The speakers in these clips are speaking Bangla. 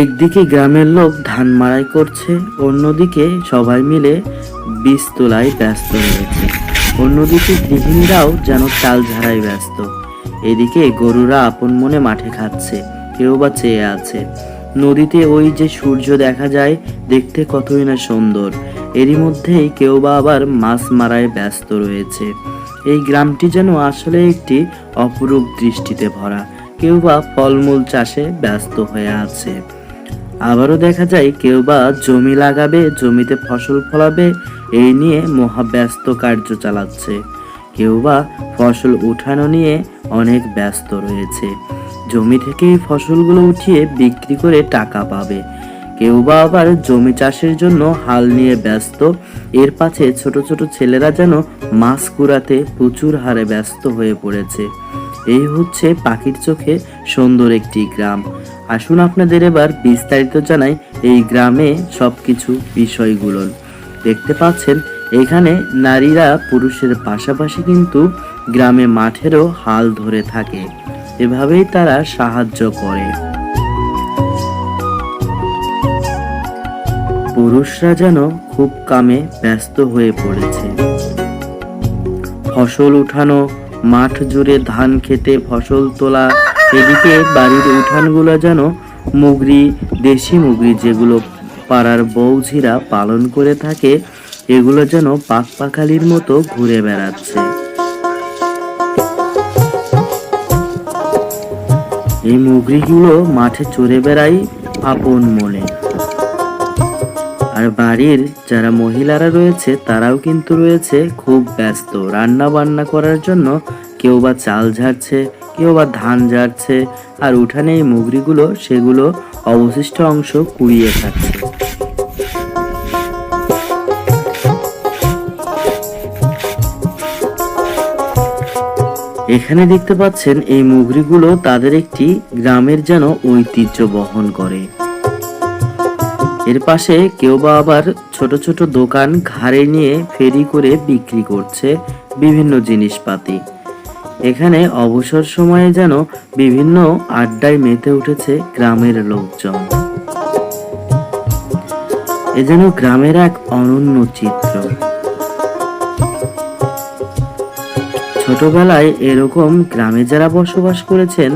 একদিকে গ্রামের লোক ধান মাড়াই করছে, অন্যদিকে সবাই মিলে বীজ তোলায় ব্যস্ত রয়েছে। অন্যদিকে গৃহিণীরাও যেন চাল ঝাড়াই ব্যস্ত। এদিকে গরুরা আপন মনে মাঠে খাচ্ছে, কেউ বা চেয়ে আছে। নদীতে ওই যে সূর্য দেখা যায়, দেখতে কতই না সুন্দর। এরই মধ্যেই কেউ বা আবার মাছ মারায় ব্যস্ত রয়েছে। এই গ্রামটি যেন আসলে একটি অপরূপ দৃষ্টিতে ভরা। কেউ বা ফলমূল চাষে ব্যস্ত হয়ে আছে, আবারও দেখা যায় কেউ বা জমি লাগাবে, জমিতে ফসল ফলাবে, এই নিয়ে মহাব্যস্ত কার্য চালাচ্ছে। কেউ বা ফসল উঠানো নিয়ে অনেক ব্যস্ত রয়েছে, জমি থেকে এই ফসলগুলো উঠিয়ে বিক্রি করে টাকা পাবে। কেউ বা আবার জমি চাষের জন্য হাল নিয়ে ব্যস্ত। এর পাশে ছোট ছোট ছেলেরা যেন মাছ কুড়াতে প্রচুর হারে ব্যস্ত হয়ে পড়েছে। এই হচ্ছে পাখির চোখে সুন্দর একটি গ্রাম। আসুন আপনাদের এবার বিস্তারিত জানাই এই গ্রামে সবকিছু বিষয়গুলো। দেখতে পাচ্ছেন এখানে নারীরা পুরুষের পাশাপাশি কিন্তু গ্রামে মাঠেরও হাল ধরে থাকে, এভাবেই তারা সাহায্য করে। পুরুষরা যেন খুব কামে ব্যস্ত হয়ে পড়েছে। ফসল উঠানো, মাঠ জুড়ে ধান খেতে ফসল তোলা। এদিকে বাড়ির উঠানগুলো যেন মুগরি, দেশি মুগরি যেগুলো পাড়ার বৌঝিরা পালন করে থাকে, এগুলো যেন পাখপাখালির মতো ঘুরে বেড়াচ্ছে। এই মুগরিগুলো মাঠে চড়ে বেড়ায় আপন মনে। আর বাড়ির যারা মহিলারা রয়েছে তারাও কিন্তু রয়েছে খুব ব্যস্ত রান্না বান্না করার জন্য। কেউ বা চাল ঝাড়ছে, কেউ বা ধান ঝাড়ছে, আর উঠানে এই মুগরিগুলো সেগুলো অবশিষ্ট অংশ কুড়িয়ে খাচ্ছে। এখানে দেখতে পাচ্ছেন এই মুগরিগুলো তাদের একটি গ্রামের যেন ঐতিহ্য বহন করে। এর পাশে কেউ বা আবার ছোট ছোট দোকান ঘাড়ে নিয়ে ফেরি করে বিক্রি করছে বিভিন্ন জিনিসপাতি। এখানে অবসর সময়ে যেন বিভিন্ন আড্ডায় মেতে উঠেছে গ্রামের লোকজন। এ যেন গ্রামের এক অনন্য চিত্র। ছোটবেলায় এরকম গ্রামে যারা বসবাস করেছেন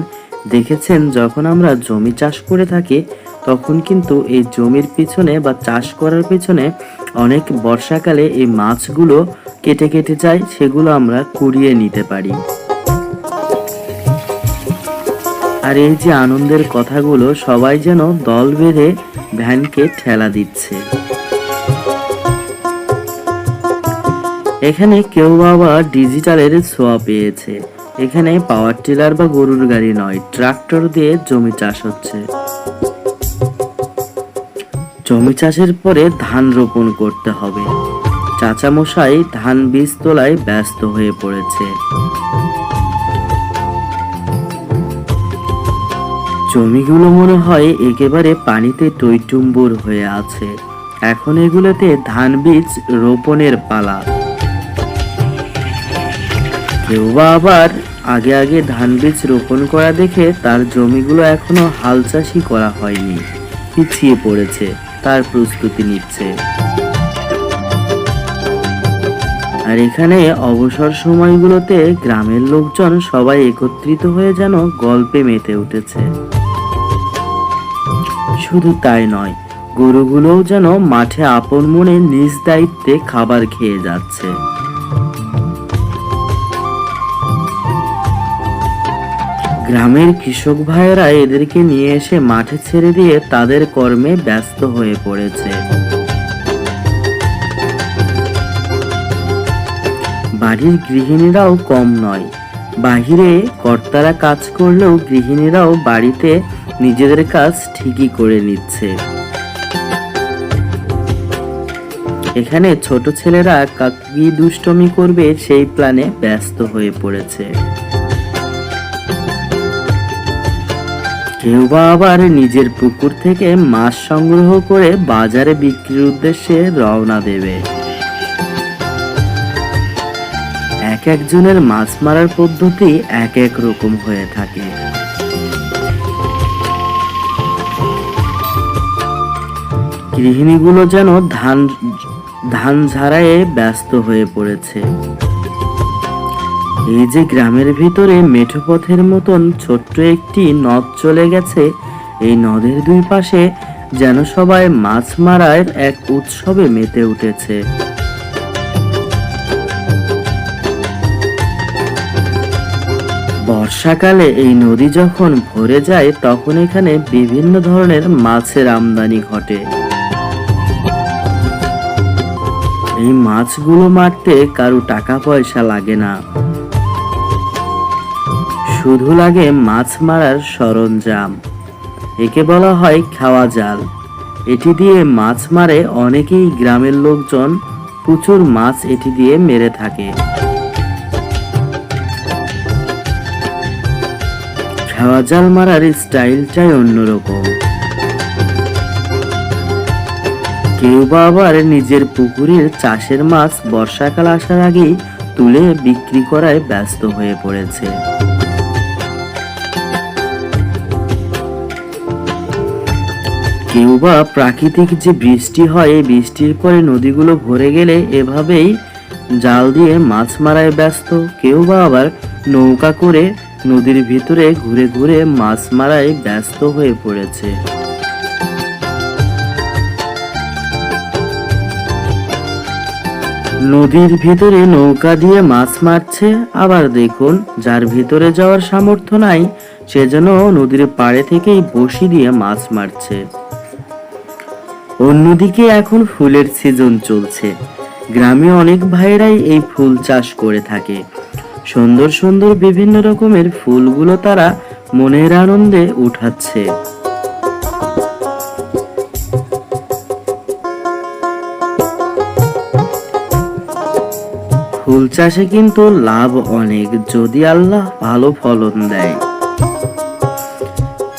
দেখেছেন, যখন আমরা জমি চাষ করে থাকি তখন কিন্তু এই জমির পিছনে বা চাষ করার পিছনে অনেক বর্ষাকালে এই মাছগুলো কেটে কেটে যায়, সেগুলো আমরা কুড়িয়ে নিতে পারি। আর এই যে আনন্দের কথাগুলো, সবাই যেন দল বেঁধে ভ্যানকে ঠেলা দিচ্ছে। এখানে কেউ আবার ডিজিটালের ছোঁয়া পেয়েছে। এখানে পাওয়ার টিলার বা গরুর গাড়ি নয়, ট্রাক্টর দিয়ে জমি চাষ হচ্ছে। জমি চাষের পরে ধান রোপণ করতে হবে। চাচা মশাই ধান বীজ তোলায় ব্যস্ত হয়ে পড়েছে। জমিগুলো মনে হয় একেবারে পানিতে টইটুম্বুর হয়ে আছে। এখন এগুলোতে ধান বীজ রোপণের পালা। কেউ বা আবার আগে আগে ধান বীজ রোপণ করা দেখে তার জমিগুলো এখনো হাল চাষই করা হয়নি, পিছিয়ে পড়েছে, তার প্রস্তুতি নিচ্ছে। আর এখানে অবসর সময়গুলোতে গ্রামের লোকজন সবাই একত্রিত হয়ে যেন গল্পে মেতে উঠেছে। শুধু তাই নয়, গরুগুলোও যেন মাঠে আপন মনে নিজ দায়িত্বে খাবার খেয়ে যাচ্ছে। গ্রামের কৃষক ভাইয়েরা এদেরকে নিয়ে এসে মাঠে ছেড়ে দিয়ে তাদের কর্মে ব্যস্ত হয়ে পড়েছে। বাড়ির গৃহিণীরাও কম নয়। বাহিরে কর্তারা কাজ করলেও গৃহিণীরাও বাড়িতে নিজেদের কাজ ঠিকই করে নিচ্ছে। এখানে ছোট ছেলেরা কি দুষ্টমি করবে সেই প্ল্যানে ব্যস্ত হয়ে পড়েছে। কেউ বা আবার নিজের পুকুর থেকে মাছ সংগ্রহ করে বাজারে বিক্রির উদ্দেশ্যে রওনা দেবে। এক একজনের মাছ মারার পদ্ধতি এক এক রকম হয়ে থাকে। গৃহিণীগুলো যেন ধান ঝাড়াইয়ে ব্যস্ত হয়ে পড়েছে। এই যে গ্রামের ভিতরে মেঠো পথের মতন ছোট্ট একটি নদ চলে গেছে, এই নদের দুই পাশে যেন সবাই মাছ মারার এক উৎসবে মেতে উঠেছে। বর্ষাকালে এই নদী যখন ভরে যায় তখন এখানে বিভিন্ন ধরনের মাছের আমদানি ঘটে। এই মাছগুলো মারতে কারো টাকা পয়সা লাগে না, শুধু লাগে মাছ মারার সরঞ্জাম। একে বলা হয় খাওয়া জাল। এটি দিয়ে মাছ মারে অনেকেই, গ্রামের লোকজন প্রচুর মাছ এটি দিয়ে মেরে থাকে। খাওয়া জাল মারার স্টাইলটাই অন্যরকম। কেউ বা আবার নিজের পুকুরের চাষের মাছ বর্ষাকাল আসার আগেই তুলে বিক্রি করায় ব্যস্ত হয়ে পড়েছে। কেউ বা প্রাকৃতিক যে বৃষ্টি হয়, এই বৃষ্টির পরে নদীগুলো ভরে গেলে এভাবেই জাল দিয়ে মাছ মারায় ব্যস্ত। কেউ বা আবার নৌকা করে নদীর ভিতরে ঘুরে ঘুরে মাছ মারায় ব্যস্ত হয়ে পড়েছে। নদীর ভিতরে নৌকা দিয়ে মাছ মারছে, আবার দেখুন যার ভিতরে যাওয়ার সামর্থ্য নাই সে যেন নদীর পাড়ে থেকেই বসি দিয়ে মাছ মারছে। অন্যদিকে এখন ফুলের সিজন চলছে। গ্রামে অনেক ভাইরাই এই ফুল চাষ করে থাকে। সুন্দর সুন্দর বিভিন্ন রকমের ফুলগুলো তারা মনের আনন্দে উঠাচ্ছে। ফুল চাষে কিন্তু লাভ অনেক, যদি আল্লাহ ভালো ফলন দেয়।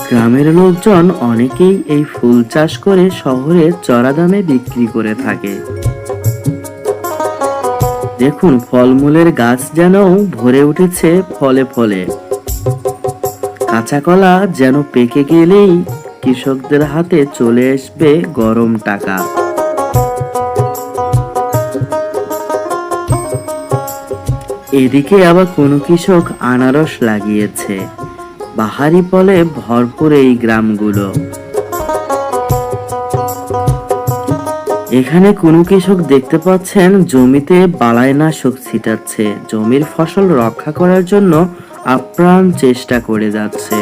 গ্রামের লোকজন অনেকেই এই ফুল চাষ করে শহরে চড়া দামে বিক্রি করে থাকে। দেখুন ফলমূলের গাছ যেন ভরে উঠেছে ফলে ফলে। কাঁচা কলা যেন পেকে গেলেই কৃষকদের হাতে চলে আসবে গরম টাকা। এদিকে আবার কোনো কৃষক আনারস লাগিয়েছে। বাহারি ফলে ভরপুর এই গ্রামগুলো। এখানে কোনো কৃষক দেখতে পাচ্ছেন জমিতে বালাইনাশক ছিটাচ্ছে। জমির ফসল রক্ষা করার জন্য আপ্রাণ চেষ্টা করে যাচ্ছে।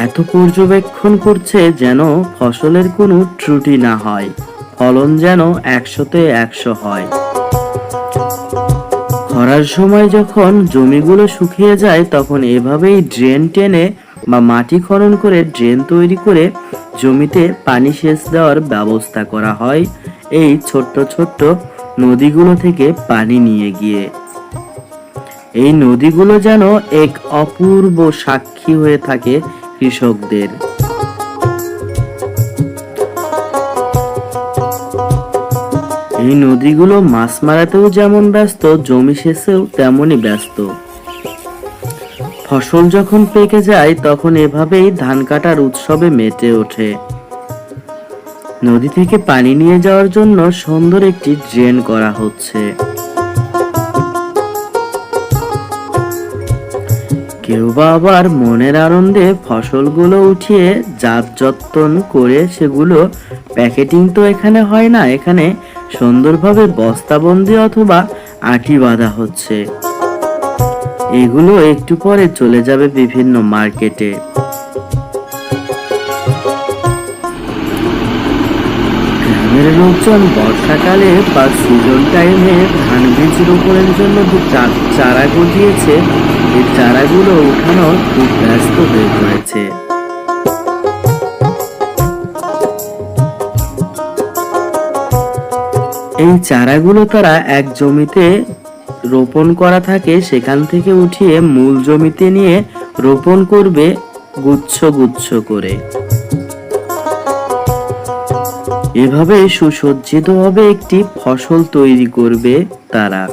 এত পর্যবেক্ষণ করছে যেন ফসলের কোনো ত্রুটি না হয়, ফলন যেন 100তে 100 হয়। খরার সময় যখন জমিগুলো শুকিয়ে যায় তখন এভাবেই ড্রেন টেনে বা মাটি খনন করে ড্রেন তৈরি করে জমিতে পানি সেচ দেওয়ার ব্যবস্থা করা হয় এই ছোট্ট ছোট্ট নদীগুলো থেকে পানি নিয়ে গিয়ে। এই নদীগুলো যেন এক অপূর্ব সাক্ষী হয়ে থাকে কৃষকদের। এই নদীগুলো মাছ মারাতেও যেমন ব্যস্ত, জমি সেচেও তেমনই ব্যস্ত। ফসল যখন পেকে যায় তখন এভাবেই ধান কাটার উৎসবে মেতে ওঠে। নদী থেকে পানি নিয়ে যাওয়ার জন্য সুন্দর একটি ড্রেন করা হচ্ছে। কেউ বা আবার মনের আনন্দে ফসলগুলো উঠিয়ে জাত যত্ন করে সেগুলো প্যাকেটিং তো এখানে হয় না, এখানে সুন্দরভাবে বস্তাবন্দি অথবা আটি বাঁধা হচ্ছে। এগুলো একটু পরে চলে যাবে বিভিন্ন মার্কেটে। গ্রামের লোকজন বর্ষাকালে বা সিজন টাইমে ধান বীজ রোপণের জন্য যে চারা গজিয়েছে, এই চারাগুলো উঠানো খুব ব্যস্ত হয়ে পড়েছে। এই চারাগুলো তারা এক জমিতে রোপণ করা থাকে, সেখান থেকে উঠিয়ে মূল জমিতে নিয়ে রোপণ করবে গুচ্ছ গুচ্ছ করে। এভাবে সুসজ্জিত ভাবে একটি ফসল তৈরি করবে তারা।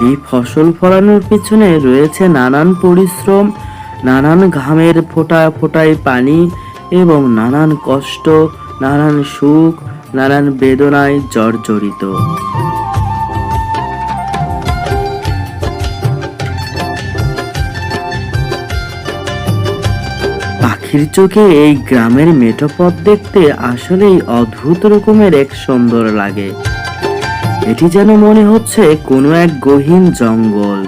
এই ফসল ফলানোর পিছনে রয়েছে নানান পরিশ্রম, নানান ঘামের ফোঁটায় ফোঁটায় পানি এবং নানান কষ্ট, নানান সুখ, নানান বেদনায় জর্জরিত। পাখির চোখে এই গ্রামের মেঠো পথ দেখতে আসলেই অদ্ভুত রকমের এক সুন্দর লাগে। এটি যেন মনে হচ্ছে কোনো এক গহীন জঙ্গল।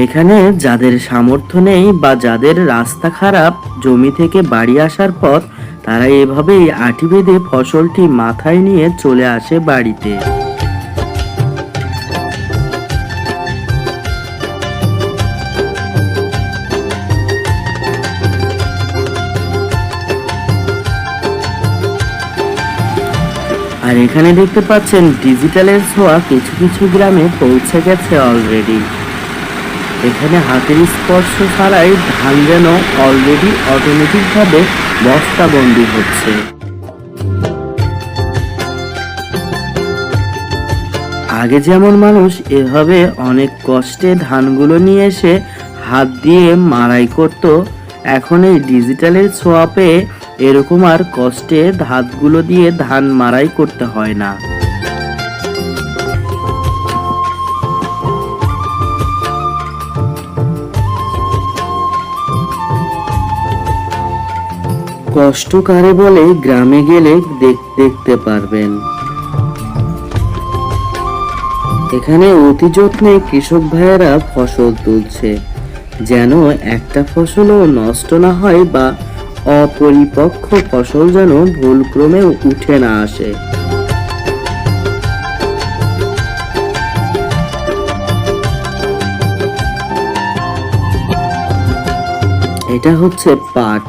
এখানে যাদের সামর্থ্য নেই বা যাদের রাস্তা খারাপ, জমি থেকে বাড়ি আসার পথ, তারা এভাবেই আঁটি বেঁধে ফসলটি মাথায় নিয়ে চলে আসে বাড়িতে। আর এখানে দেখতে পাচ্ছেন ডিজিটালের ছোঁয়া কিছু কিছু গ্রামে পৌঁছে গেছে অলরেডি। এখানে হাতের স্পর্শ ছাড়াই ধান যেন অলরেডি অটোমেটিক ভাবে বস্তাবন্দি হচ্ছে। আগে যেমন মানুষ এভাবে অনেক কষ্টে ধানগুলো নিয়ে এসে হাত দিয়ে মাড়াই করত, এখন এই ডিজিটালের ছোঁয়া পেয়ে এরকম আর কষ্টে হাতগুলো দিয়ে ধান মাড়াই করতে হয় না। কষ্ট কারে বলে গ্রামে গেলে দেখতে পারবেন। এখানে অতি যত্নে কৃষক ভাইয়েরা ফসল তুলছে, যেন একটা ফসলও নষ্ট না হয় বা অপরিপক্ক ফসল যেন ভুলক্রমে উঠে না আসে। এটা হচ্ছে পাট।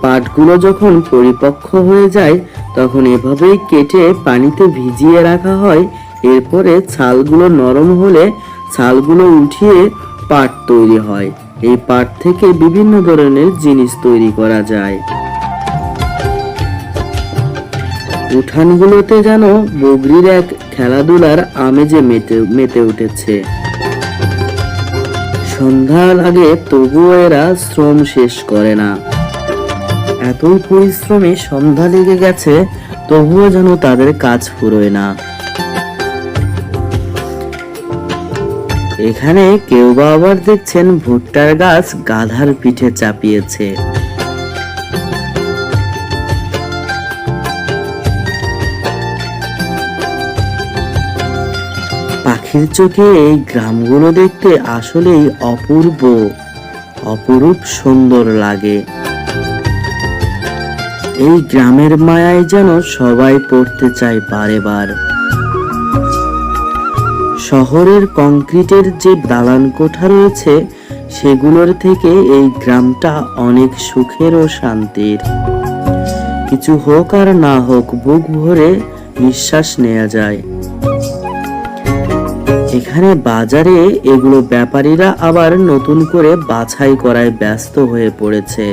পাটগুলো যখন পরিপক্ক হয়ে যায় তখন এভাবেই কেটে পানিতে ভিজিয়ে রাখা হয়। এরপরে ছালগুলো নরম হলে ছালগুলো উঠিয়ে পাট তৈরি হয়। এই পাট থেকে বিভিন্ন ধরনের জিনিস তৈরি করা যায়। উঠানগুলোতে যেন বগরির এক খেলাধুলার আমেজে মেতে উঠেছে। সন্ধ্যার আগে তবুও এরা শ্রম শেষ করে না। এতই পরিশ্রমে সন্ধ্যা লেগে গেছে, তবুও যেন তাদের কাজ ফুরোয় না। এখানে কেউ বা আবার দেখছেন ভুট্টার গাছ গাধার পিঠে চাপিয়েছে। পাখির চোখে এই গ্রামগুলো দেখতে আসলেই অপরূপ সুন্দর লাগে। এই গ্রামের মায়ায় যেন সবাই পড়তে চায় বারে বার। শহরের কংক্রিটের যে দালান কোঠা রয়েছে সেগুলোর থেকে এই গ্রামটা অনেক সুখের ও শান্তির। কিছু হোক আর না হোক বুক ভরে নিঃশ্বাস নেওয়া যায়। এখানে বাজারে এগুলো ব্যাপারীরা আবার নতুন করে বাছাই করায় ব্যস্ত হয়ে পড়েছে।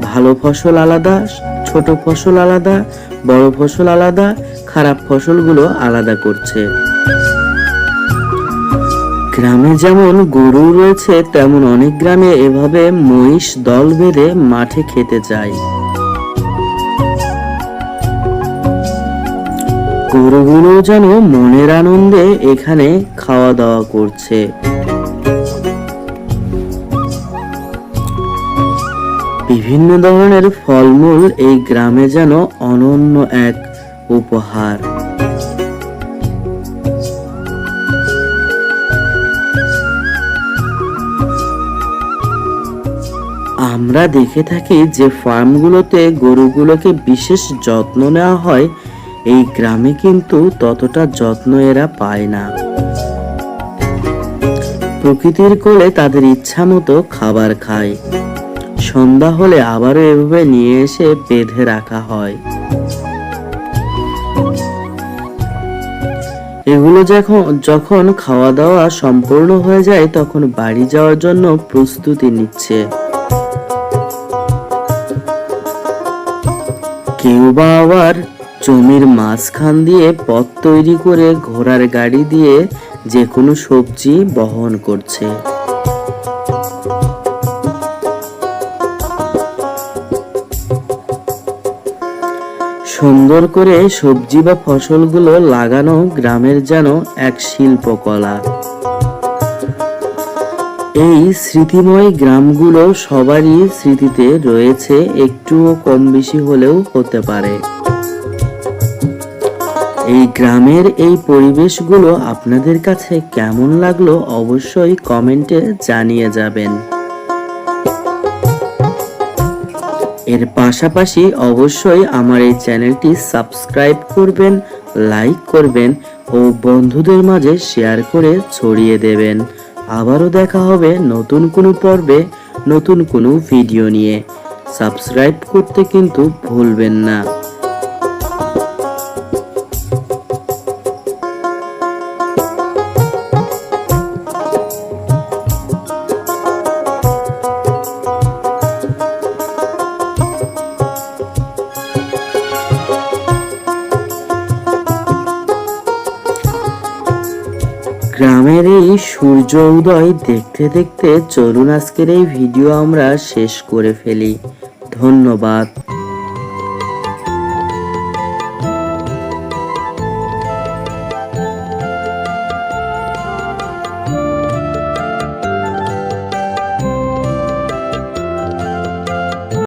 ভালো ফসল আলাদা, ছোট ফসল আলাদা, বড় ফসল আলাদা, খারাপ ফসলগুলো আলাদা করছে। গ্রামে যেমন গরু রয়েছে, তেমন অনেক গ্রামে এভাবে মহিষ দল বেঁধে মাঠে খেতে যায়। গরুগুলো যেন মনের আনন্দে এখানে খাওয়া দাওয়া করছে। বিভিন্ন ধরনের ফলমূল এই গ্রামে যেন অনন্য এক উপহার। আমরা দেখে থাকি যে ফার্মগুলোতে গরুগুলোকে বিশেষ যত্ন নেওয়া হয়, এই গ্রামে কিন্তু ততটা যত্ন এরা পায় না। প্রকৃতির কোলে তাদের ইচ্ছা মতো খাবার খায়। সন্ধ্যা হলে আবারও এভাবে নিয়ে এসে বেঁধে রাখা হয়। এগুলো যখন খাওয়া দাওয়া সম্পূর্ণ হয়ে যায় তখন বাড়ি যাওয়ার জন্য প্রস্তুতি নিচ্ছে। কেউ বা আবার জমির মাঝখান দিয়ে পথ তৈরি করে ঘোড়ার গাড়ি দিয়ে যে কোনো সবজি বহন করছে। সুন্দর করে সবজি বা ফসলগুলো লাগানো গ্রামের যেন এক শিল্পকলা। এই স্মৃতিময় গ্রামগুলো সবারই স্মৃতিতে রয়েছে, একটুও কম বেশি হলেও হতে পারে। এই গ্রামের এই পরিবেশগুলো আপনাদের কাছে কেমন লাগলো অবশ্যই কমেন্টে জানিয়ে যাবেন। এর পাশাপাশি অবশ্যই আমার এই চ্যানেলটি সাবস্ক্রাইব করবেন, লাইক করবেন ও বন্ধুদের মাঝে শেয়ার করে ছড়িয়ে দেবেন। আবারও দেখা হবে নতুন কোনো পর্বে, নতুন কোনো ভিডিও নিয়ে। সাবস্ক্রাইব করতে কিন্তু ভুলবেন না। গ্রামের এই সূর্য উদয় দেখতে দেখতে চলুন আজকের এই ভিডিও আমরা শেষ করে ফেলি। ধন্যবাদ।